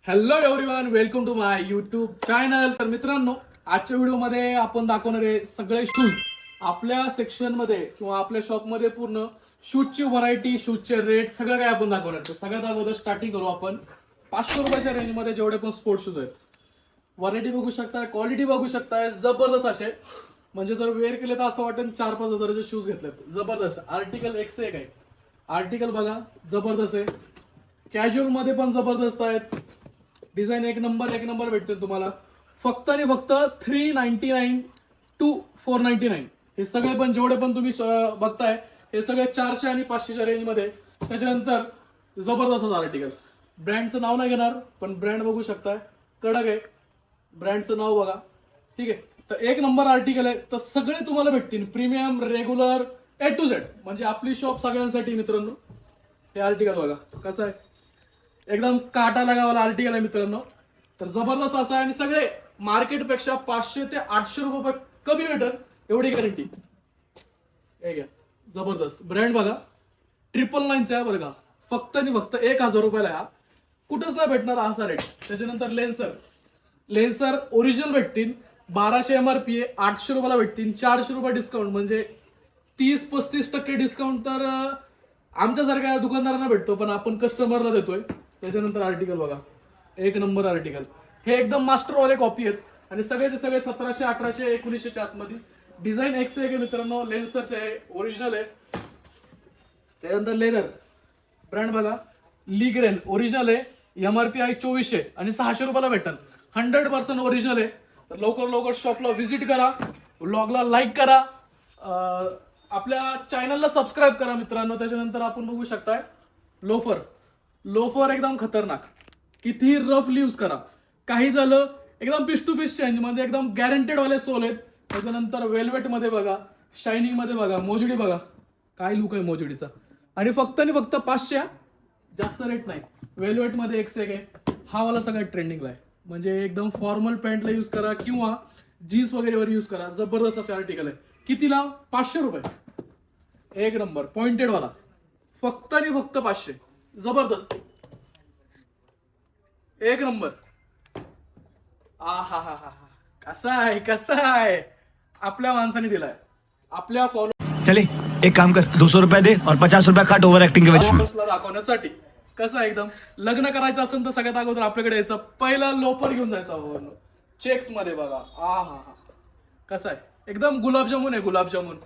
Hello everyone, welcome to my YouTube channel. तर मित्रांनो, आजच्या व्हिडिओमध्ये आपण दाखवणार आहे सगळे शूज आपल्या सेक्शन मध्ये किंवा आपल्या शॉप मध्ये. पूर्ण शूजची व्हरायटी, शूजचे रेट सगळं काय आपण दाखवणार. तर सगळ्यात अगोदर स्टार्टिंग करू आपण 500 रुपयाच्या रेंज मध्ये जेवढे पण स्पोर्ट्स शूज आहेत. व्हरायटी बघू शकताय, क्वालिटी बघू शकताय, जबरदस्त असे. म्हणजे जर वेअर केले तर असं वाटेल 4-5 हजाराचे शूज घेतलेत. जबरदस्त आर्टिकल एक से एक आहे. आर्टिकल बघा, जबरदस्त आहे. कॅज्युअल मध्ये पण जबरदस्त आहेत. डिझाईन एक नंबर भेटते तुम्हाला. फक्त आणि फक्त 399 टू 499. हे सगळे पण जेवढे पण तुम्ही बघताय हे सगळे 400 आणि 500च्या रेंज मध्ये. त्याच्यानंतर जबरदस्त आर्टिकल. ब्रँडचं नाव नाही घेणार, पण ब्रँड बघू शकताय, कडक आहे. ब्रँडचं नाव बघा, ठीक आहे. तर एक नंबर आर्टिकल आहे. तर सगळे तुम्हाला भेटतील, premium, regular, A to Z. म्हणजे आपली शॉप सगळ्यांसाठी मित्रांनो. हे आर्टिकल बघा कसं आहे, एकदम काटा लगावाला आर्टिकल आहे मित्रांनो. तर जबरदस्त असा आहे आणि सगळे मार्केटपेक्षा 500 ते 800 रुपये कमी भेटल एवढी गॅरंटी. हे घ्या, जबरदस्त. ब्रँड बघा, 999चा आहे बरं का. फक्त आणि फक्त 1000 रुपयाला हा. कुठंच नाही भेटणार असा रेट. त्याच्यानंतर लेन्सर ओरिजिनल भेटतील. 1200 MRP आहे, 800 रुपयाला भेटतील. 400 रुपये डिस्काउंट, म्हणजे 30-35% डिस्काउंट तर आमच्यासारख्या दुकानदारांना भेटतो, पण आपण कस्टमरला देतोय. त्याच्यानंतर आर्टिकल बघा, एक नंबर आर्टिकल. हे एकदम मास्टरवाले कॉपी आहेत आणि सगळेचे सगळे 1700, 1800, 1900च्या आतमध्ये. डिझाईन एक से एक आहे मित्रांनो. लेन्सरचे आहे, ओरिजिनल आहे. त्यानंतर लेदर ब्रँड बघा, लीग्रेन ओरिजिनल आहे. MRP आहे 2400 आणि 600 रुपयाला भेटल. 100% ओरिजिनल आहे. तर लवकर शॉपला व्हिजिट करा, व्लॉगला लाईक करा, आपल्या चॅनलला सबस्क्राईब करा मित्रांनो. त्याच्यानंतर आपण बघू शकताय लोफर एकदम खतरनाक. कितीही रफली यूज करा, काही झालं एकदम पीस टू पीस चेंज, म्हणजे एकदम गॅरंटेड वाले सोल आहेत. त्याच्यानंतर वेल्वेट मध्ये बघा, शायनिंग मध्ये बघा, मोजडी बघा काय लुक आहे मोजडीचा. आणि फक्त 500, जास्त रेट नाही. वेल्वेट मध्ये एक से एक आहे. हा वाला सगळ्यात ट्रेंडिंगला आहे. म्हणजे एकदम फॉर्मल पॅन्टला यूज करा किंवा जीन्स वगैरेवर यूज करा. जबरदस्त असे आर्टिकल आहे. कितीला? 500 रुपये. एक नंबर पॉइंटेड वाला, फक्त आणि फक्त 500. जबरदस्त, एक नंबर. हा कसा आहे आपल्या माणसाने दिलाय. आपल्या चले एक काम कर, 200 रुपया दे और 50 रुपया काट ओव्हर एक्टिंग के वजह फॉलोअर्सला दाखवण्यासाठी. कसं आहे, एकदम लग्न करायचं असेल तर सगळ्यात अगोदर आपल्याकडे यायचं, पहिला लोपर घेऊन जायचा चेक्स मध्ये बघा. हा कसा आहे, एकदम गुलाबजामुन आहे, गुलाबजामुन.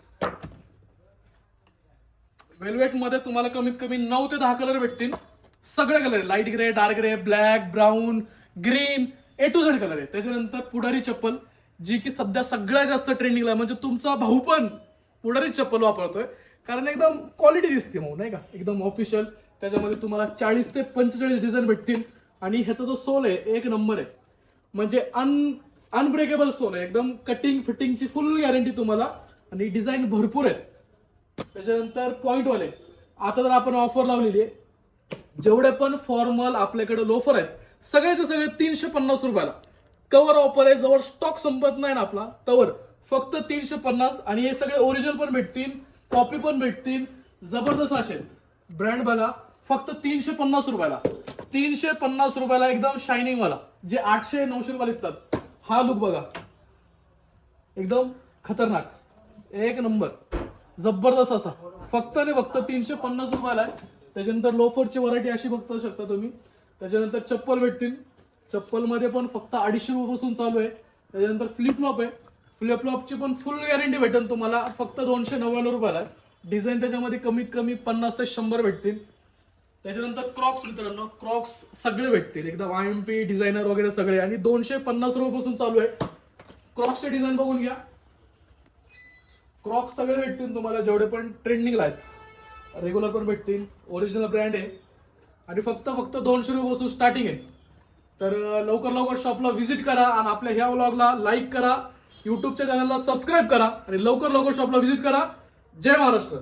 वेल्वेट मध्ये तुम्हाला कमीत कमी 9 ते 10 कलर भेटतील. सगळे colour, light grey, dark grey, black, brown, green, A to Z colour आहे. त्याच्यानंतर पुढारी चप्पल, जी की सध्या सगळ्यात जास्त ट्रेंडिंगला आहे. म्हणजे तुमचा भाऊ पण पुढारी चप्पल वापरतोय, कारण एकदम क्वालिटी दिसते मग, नाही का, एकदम ऑफिशियल. त्याच्यामध्ये तुम्हाला 40 ते 45 डिझाईन भेटतील. आणि ह्याचा जो सोल आहे एक नंबर आहे. म्हणजे अनब्रेकेबल सोल आहे. एकदम कटिंग फिटिंगची फुल गॅरंटी तुम्हाला. आणि डिझाईन भरपूर आहेत. त्याच्यानंतर पॉइंटवाले, आता तर आपण ऑफर लावलेली आहे. जेवढे पण फॉर्मल आपल्याकडे लोफर आहेत सगळेचे सगळे 350 रुपयाला. कवर ऑफर आहे, जवळ स्टॉक संपत नाही ना आपला तवर. फक्त 350. आणि हे सगळे ओरिजिनल पण भेटतील, कॉपी पण भेटतील. जबरदस्त असेल. ब्रँड बघा, फक्त 350 रुपयाला. 350 रुपयाला एकदम शायनिंग वाला, जे 800-900 रुपयाला विकतात. हा लुक बघा, एकदम खतरनाक, एक नंबर, जबरदस्त असा. फक्त आणि फक्त 350 रुपयाला आहे. त्याच्यानंतर लोफरची व्हरायटी अशी बघू शकता तुम्ही. त्याच्यानंतर चप्पल भेटतील. चप्पल मध्ये पण फक्त 250 रुपयापासून चालू आहे. त्याच्यानंतर फ्लिपफ्लॉप आहे. फ्लिपफ्लॉपची पण फुल गॅरंटी भेटेल तुम्हाला, फक्त 299 रुपयाला आहे. डिझाईन त्याच्यामध्ये कमीत कमी 50 ते 100 भेटतील. त्याच्यानंतर क्रॉक्स मित्रांनो, क्रॉक्स सगळे भेटतील, एकदम IMP डिझायनर वगैरे सगळे. आणि 250 रुपयापासून चालू आहे. क्रॉक्सचे डिझाईन बघून घ्या. क्रॉक्स सगळे भेटतील तुम्हाला, जेवढे पण ट्रेंडिंगला आहेत. रेग्युलर पण भेटतील, ओरिजिनल ब्रँड आहे. आणि फक्त 200 रुपयापासून स्टार्टिंग आहे. तर लवकर शॉपला व्हिजिट करा आणि आपल्या ह्या व्लॉगला लाईक करा, युट्यूबच्या चॅनलला सबस्क्राईब करा आणि लवकर शॉपला व्हिजिट करा. जय महाराष्ट्र.